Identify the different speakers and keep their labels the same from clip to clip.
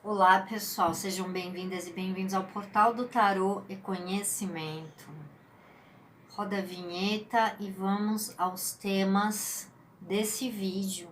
Speaker 1: Olá pessoal, sejam bem-vindas e bem-vindos ao Portal do Tarô e Conhecimento. Roda a vinheta e vamos aos temas desse vídeo.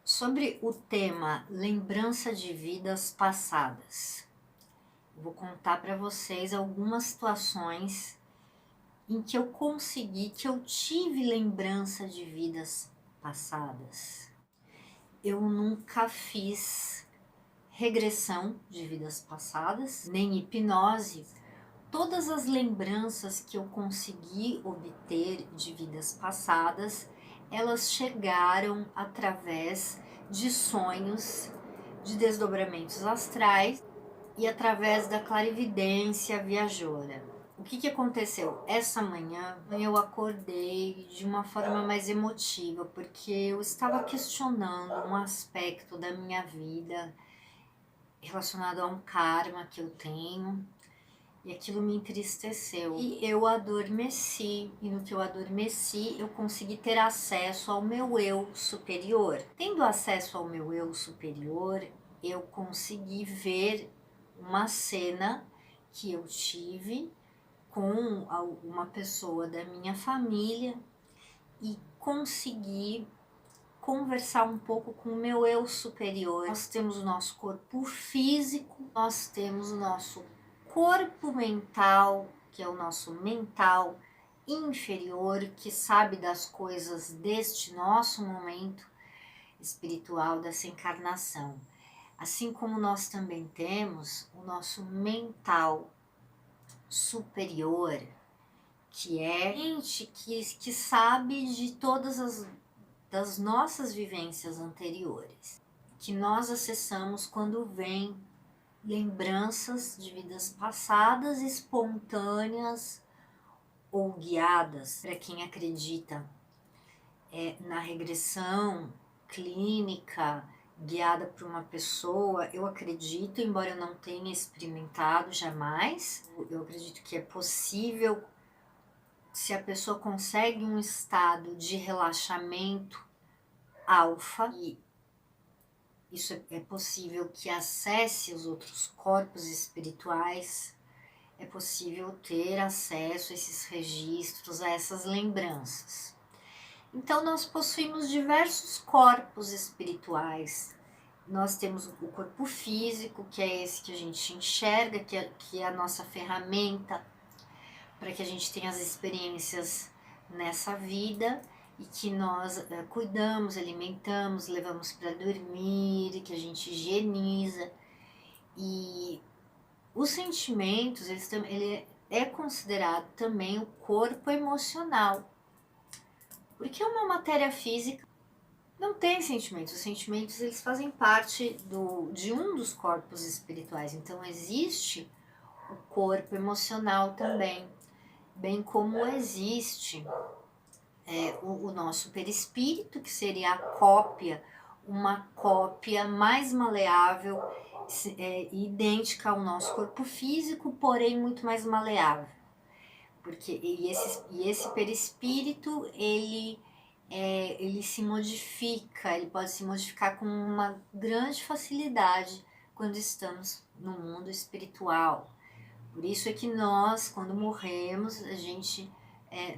Speaker 1: Sobre o tema lembrança de vidas passadas, eu vou contar para vocês algumas situações em que eu tive lembrança de vidas passadas. Eu nunca fiz regressão de vidas passadas, nem hipnose. Todas as lembranças que eu consegui obter de vidas passadas, elas chegaram através de sonhos, de desdobramentos astrais e através da clarividência viajoura. O que aconteceu? Essa manhã eu acordei de uma forma mais emotiva, porque eu estava questionando um aspecto da minha vida relacionado a um karma que eu tenho, e aquilo me entristeceu. E eu adormeci, e no que eu adormeci, eu consegui ter acesso ao meu eu superior. Tendo acesso ao meu eu superior, eu consegui ver uma cena que eu tive com uma pessoa da minha família e consegui conversar um pouco com o meu eu superior. Nós temos o nosso corpo físico, nós temos o nosso corpo mental, que é o nosso mental inferior, que sabe das coisas deste nosso momento espiritual, dessa encarnação. Assim como nós também temos o nosso mental superior, que é gente que sabe de todas das nossas vivências anteriores, que nós acessamos quando vem lembranças de vidas passadas espontâneas ou guiadas. Para quem acredita na regressão clínica guiada por uma pessoa, eu acredito, embora eu não tenha experimentado jamais, eu acredito que é possível, se a pessoa consegue um estado de relaxamento alfa, e isso é possível que acesse os outros corpos espirituais, é possível ter acesso a esses registros, a essas lembranças. Então nós possuímos diversos corpos espirituais. Nós temos o corpo físico, que é esse que a gente enxerga, que é a nossa ferramenta para que a gente tenha as experiências nessa vida e que nós cuidamos, alimentamos, levamos para dormir, que a gente higieniza. E os sentimentos, ele é considerado também o corpo emocional, porque uma matéria física não tem sentimentos. Os sentimentos, eles fazem parte de um dos corpos espirituais. Então existe o corpo emocional também, bem como existe o nosso perispírito, que seria a cópia, uma cópia mais maleável, idêntica ao nosso corpo físico, porém muito mais maleável. Porque esse perispírito, ele se modifica, ele pode se modificar com uma grande facilidade quando estamos no mundo espiritual. Por isso é que nós, quando morremos,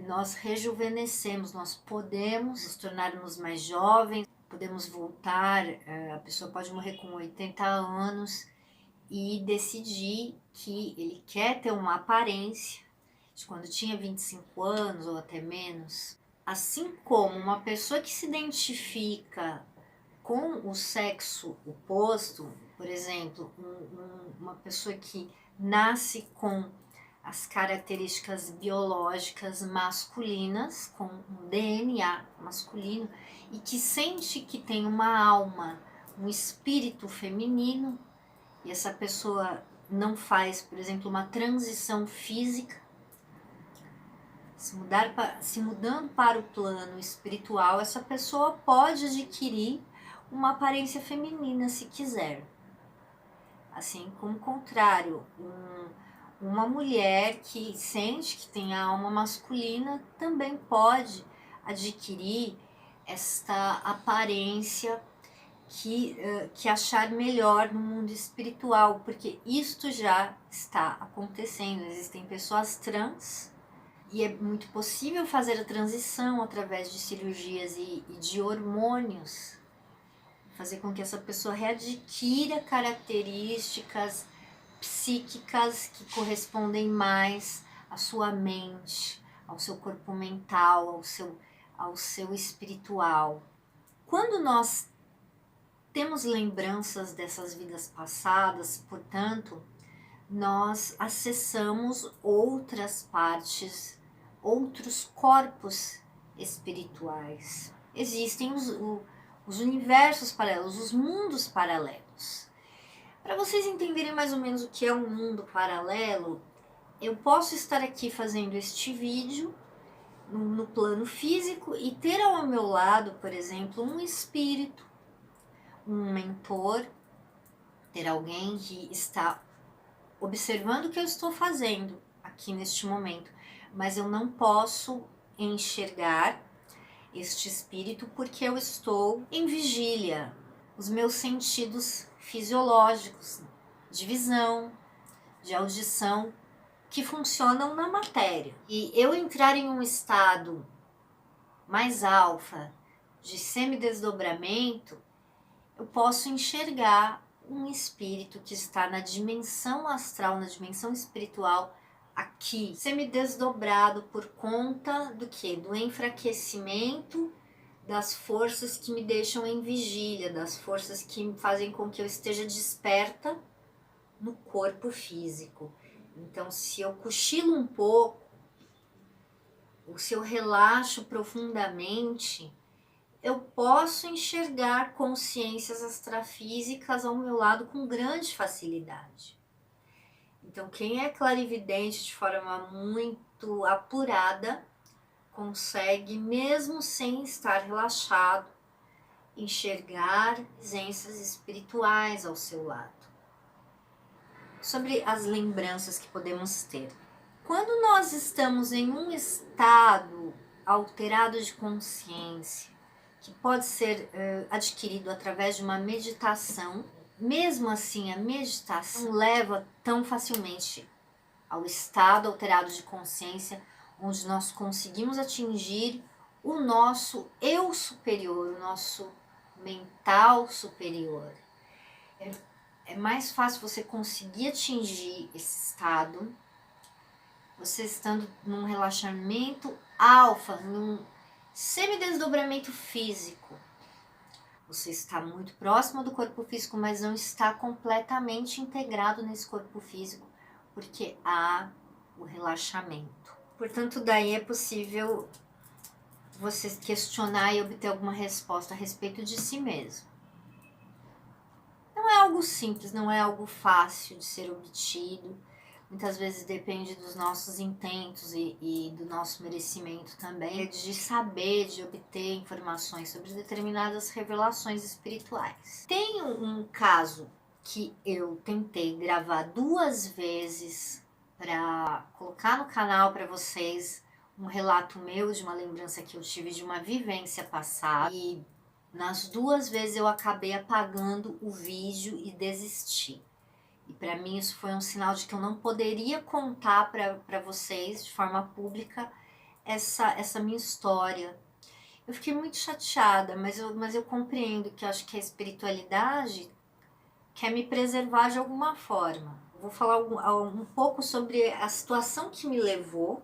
Speaker 1: nós rejuvenescemos, nós podemos nos tornarmos mais jovens, podemos voltar, a pessoa pode morrer com 80 anos e decidir que ele quer ter uma aparência de quando tinha 25 anos ou até menos. Assim como uma pessoa que se identifica com o sexo oposto, por exemplo, uma pessoa que nasce com as características biológicas masculinas, com um DNA masculino, e que sente que tem uma alma um espírito feminino e essa pessoa não faz, por exemplo, uma transição física, se mudando para o plano espiritual, essa pessoa pode adquirir uma aparência feminina se quiser. Assim como o contrário, uma mulher que sente que tem a alma masculina também pode adquirir esta aparência que achar melhor no mundo espiritual, porque isto já está acontecendo. Existem pessoas trans e é muito possível fazer a transição através de cirurgias e de hormônios, fazer com que essa pessoa readquira características psíquicas que correspondem mais à sua mente, ao seu corpo mental, ao seu espiritual. Quando nós temos lembranças dessas vidas passadas, portanto, nós acessamos outras partes, outros corpos espirituais. Existem os universos paralelos, os mundos paralelos. Para vocês entenderem mais ou menos o que é um mundo paralelo, eu posso estar aqui fazendo este vídeo no plano físico e ter ao meu lado, por exemplo, um espírito, um mentor, ter alguém que está observando o que eu estou fazendo aqui neste momento, mas eu não posso enxergar este espírito porque eu estou em vigília. Os meus sentidos fisiológicos, de visão, de audição, que funcionam na matéria. E eu entrar em um estado mais alfa, de semidesdobramento, eu posso enxergar um espírito que está na dimensão astral, na dimensão espiritual, aqui, semidesdobrado por conta do quê? Do enfraquecimento das forças que me deixam em vigília, das forças que fazem com que eu esteja desperta no corpo físico. Então, se eu cochilo um pouco, ou se eu relaxo profundamente, eu posso enxergar consciências extrafísicas ao meu lado com grande facilidade. Então, quem é clarividente de forma muito apurada, consegue, mesmo sem estar relaxado, enxergar presenças espirituais ao seu lado. Sobre as lembranças que podemos ter. Quando nós estamos em um estado alterado de consciência, que pode ser adquirido através de uma meditação, mesmo assim a meditação não leva tão facilmente ao estado alterado de consciência, onde nós conseguimos atingir o nosso eu superior, o nosso mental superior. É mais fácil você conseguir atingir esse estado, você estando num relaxamento alfa, num semidesdobramento físico. Você está muito próximo do corpo físico, mas não está completamente integrado nesse corpo físico, porque há o relaxamento. Portanto, daí é possível você questionar e obter alguma resposta a respeito de si mesmo. Não é algo simples, não é algo fácil de ser obtido. Muitas vezes depende dos nossos intentos e do nosso merecimento também, de saber, de obter informações sobre determinadas revelações espirituais. Tem um caso que eu tentei gravar 2 vezes para colocar no canal para vocês, um relato meu de uma lembrança que eu tive de uma vivência passada, e nas 2 vezes eu acabei apagando o vídeo e desisti. E para mim isso foi um sinal de que eu não poderia contar para vocês de forma pública essa minha história. Eu fiquei muito chateada, mas eu compreendo que eu acho que a espiritualidade quer me preservar de alguma forma. Eu vou falar um pouco sobre a situação que me levou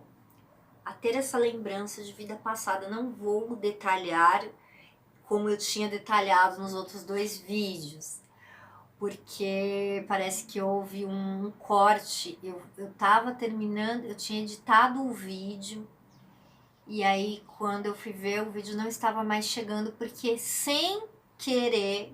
Speaker 1: a ter essa lembrança de vida passada. Não vou detalhar como eu tinha detalhado nos outros 2 vídeos, porque parece que houve um corte. Eu tava terminando, eu tinha editado o vídeo, e aí quando eu fui ver, o vídeo não estava mais chegando, porque sem querer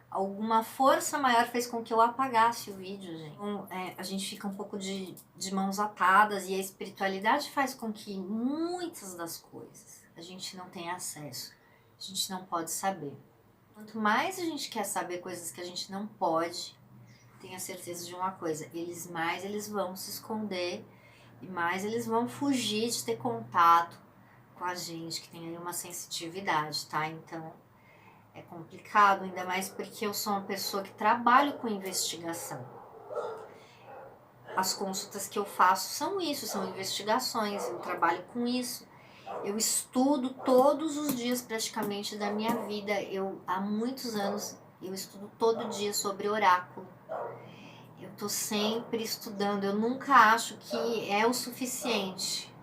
Speaker 1: alguma força maior fez com que eu apagasse o vídeo, gente. Então, a gente fica um pouco de mãos atadas, e a espiritualidade faz com que muitas das coisas a gente não tenha acesso, a gente não pode saber. Quanto mais a gente quer saber coisas que a gente não pode, tenha certeza de uma coisa, mais eles vão se esconder e mais eles vão fugir de ter contato com a gente que tem aí uma sensitividade, tá? Então é complicado, ainda mais porque eu sou uma pessoa que trabalho com investigação. As consultas que eu faço são isso, são investigações, eu trabalho com isso. Eu estudo todos os dias praticamente da minha vida. Há muitos anos, eu estudo todo dia sobre oráculo. Eu tô sempre estudando, eu nunca acho que é o suficiente.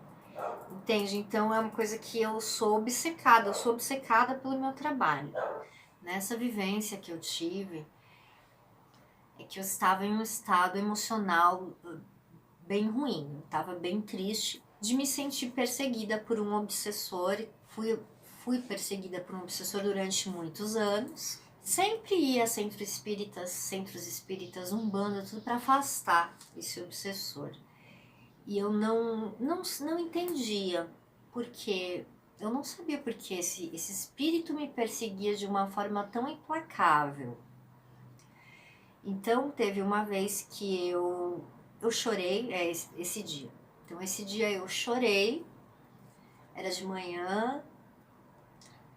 Speaker 1: Entende? Então é uma coisa que eu sou obcecada pelo meu trabalho. Nessa vivência que eu tive, é que eu estava em um estado emocional bem ruim, eu estava bem triste de me sentir perseguida por um obsessor. Fui perseguida por um obsessor durante muitos anos. Sempre ia a centros espíritas, umbanda, tudo para afastar esse obsessor. E eu não entendia porque eu não sabia porque esse espírito me perseguia de uma forma tão implacável. Então teve uma vez que eu chorei, esse dia. Então esse dia eu chorei, era de manhã,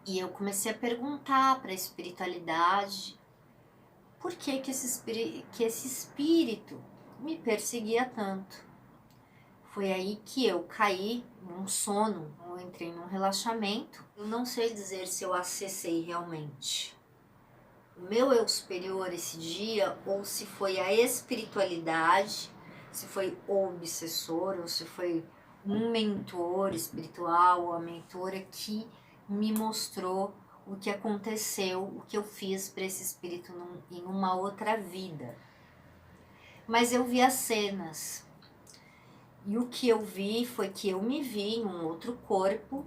Speaker 1: e eu comecei a perguntar para a espiritualidade por que esse espírito me perseguia tanto. Foi aí que eu caí num sono, eu entrei num relaxamento. Eu não sei dizer se eu acessei realmente o meu eu superior esse dia, ou se foi a espiritualidade, se foi o obsessor, ou se foi um mentor espiritual ou a mentora que me mostrou o que aconteceu, o que eu fiz para esse espírito em uma outra vida. Mas eu vi as cenas. E o que eu vi foi que eu me vi em um outro corpo.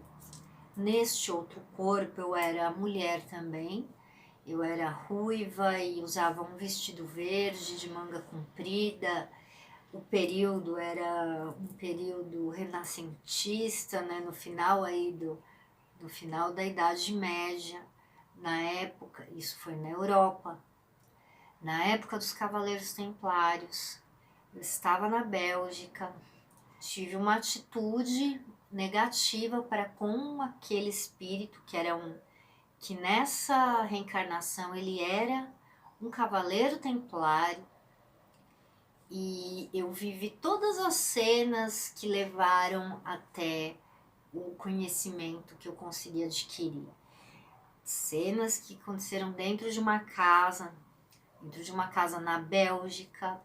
Speaker 1: Neste outro corpo eu era mulher também. Eu era ruiva e usava um vestido verde de manga comprida. O período era um período renascentista, né? No final aí no final da Idade Média. Na época, isso foi na Europa, na época dos Cavaleiros Templários. Eu estava na Bélgica. Tive uma atitude negativa para com aquele espírito que nessa reencarnação ele era um cavaleiro templário, e eu vivi todas as cenas que levaram até o conhecimento que eu consegui adquirir. Cenas que aconteceram dentro de uma casa na Bélgica.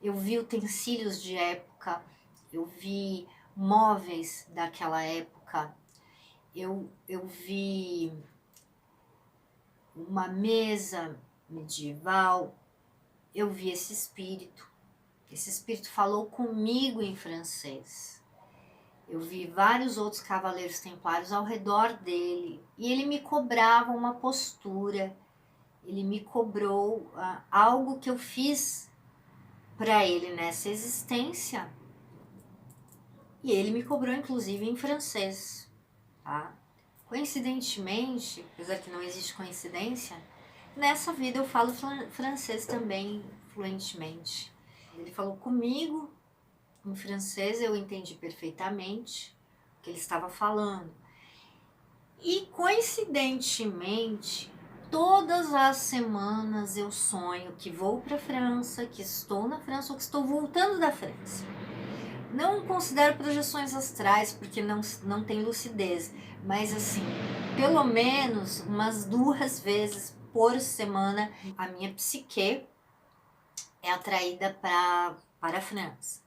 Speaker 1: Eu vi utensílios de época, eu vi móveis daquela época, eu vi uma mesa medieval, eu vi esse espírito. Esse espírito falou comigo em francês. Eu vi vários outros cavaleiros templários ao redor dele, e ele me cobrava uma postura, ele me cobrou algo que eu fiz para ele nessa existência. E ele me cobrou, inclusive, em francês, tá? Coincidentemente, apesar que não existe coincidência, nessa vida eu falo francês também fluentemente. Ele falou comigo em francês, eu entendi perfeitamente o que ele estava falando. E, coincidentemente, todas as semanas eu sonho que vou para a França, que estou na França ou que estou voltando da França. Não considero projeções astrais, porque não tem lucidez, mas assim, pelo menos umas 2 vezes por semana, a minha psique é atraída para a França.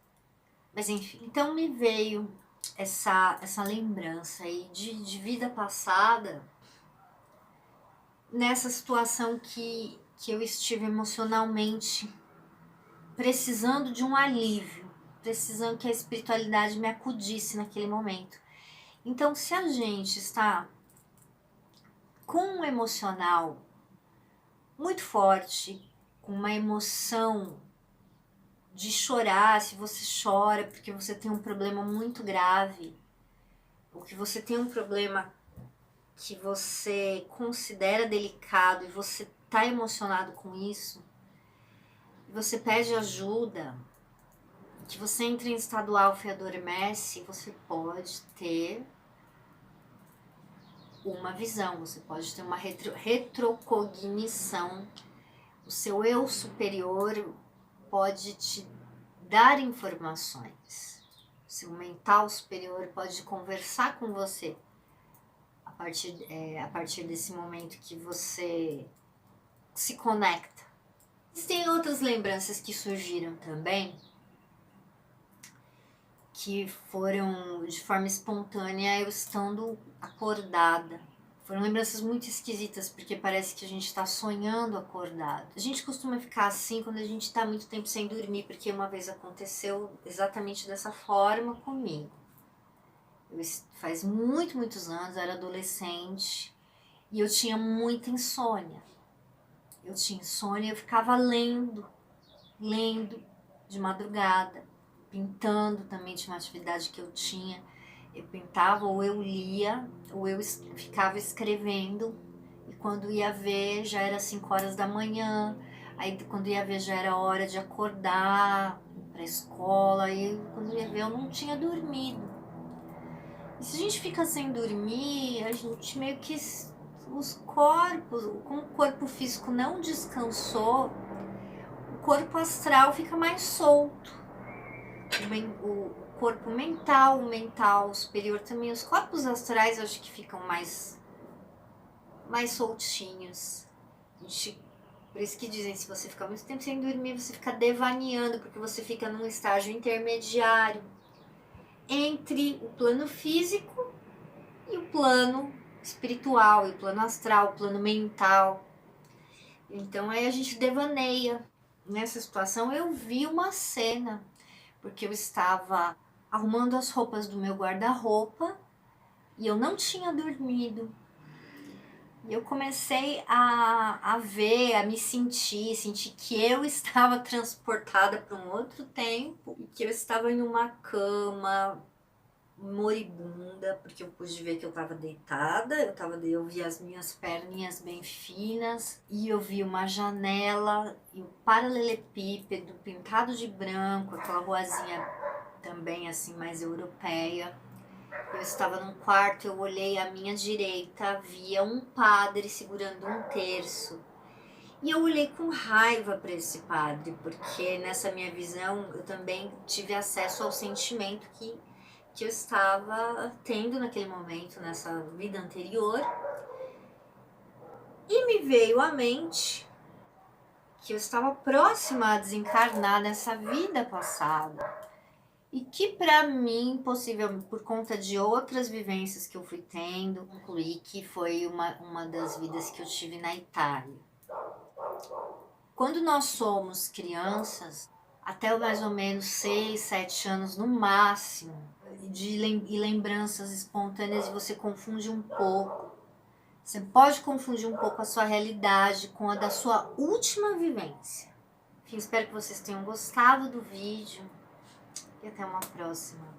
Speaker 1: Mas enfim, então me veio essa lembrança aí de vida passada, nessa situação que eu estive emocionalmente precisando de um alívio, precisando que a espiritualidade me acudisse naquele momento. Então, se a gente está com um emocional muito forte, com uma emoção de chorar, se você chora porque você tem um problema muito grave, ou que você tem um problema que você considera delicado e você está emocionado com isso, e você pede ajuda, que você entra em estado alfa e adormece, você pode ter uma visão, você pode ter uma retrocognição. O seu eu superior pode te dar informações. O seu mental superior pode conversar com você a partir desse momento que você se conecta. Existem outras lembranças que surgiram também, que foram de forma espontânea eu estando acordada. Foram lembranças muito esquisitas, porque parece que a gente está sonhando acordado. A gente costuma ficar assim quando a gente está muito tempo sem dormir, porque uma vez aconteceu exatamente dessa forma comigo. Faz muitos anos, eu era adolescente, e eu tinha muita insônia. Eu tinha insônia e eu ficava lendo de madrugada, pintando também, tinha uma atividade que eu tinha. Eu pintava, ou eu lia, ou eu ficava escrevendo, e quando ia ver já era 5 horas da manhã, aí quando ia ver já era hora de acordar para a escola, e quando ia ver eu não tinha dormido. E se a gente fica sem dormir, a gente meio que os corpos, como o corpo físico não descansou, o corpo astral fica mais solto. O corpo mental, o mental superior também, os corpos astrais eu acho que ficam mais soltinhos. Por isso que dizem, se você ficar muito tempo sem dormir, você fica devaneando, porque você fica num estágio intermediário entre o plano físico e o plano espiritual, e o plano astral, o plano mental. Então aí a gente devaneia. Nessa situação eu vi uma cena, porque eu estava arrumando as roupas do meu guarda-roupa e eu não tinha dormido. E eu comecei a ver, a me sentir que eu estava transportada para um outro tempo e que eu estava em uma cama moribunda, porque eu pude ver que eu estava deitada, eu vi as minhas perninhas bem finas e eu vi uma janela e um paralelepípedo pintado de branco, aquela ruazinha também assim mais europeia. Eu estava num quarto, eu olhei à minha direita, havia um padre segurando um terço. E eu olhei com raiva para esse padre, porque nessa minha visão eu também tive acesso ao sentimento que eu estava tendo naquele momento, nessa vida anterior. E me veio à mente que eu estava próxima a desencarnar nessa vida passada. E que para mim, possível por conta de outras vivências que eu fui tendo, concluí que foi uma das vidas que eu tive na Itália. Quando nós somos crianças, até mais ou menos 6, 7 anos no máximo, e lembranças espontâneas, e você confunde um pouco. Você pode confundir um pouco a sua realidade com a da sua última vivência. Enfim, espero que vocês tenham gostado do vídeo e até uma próxima.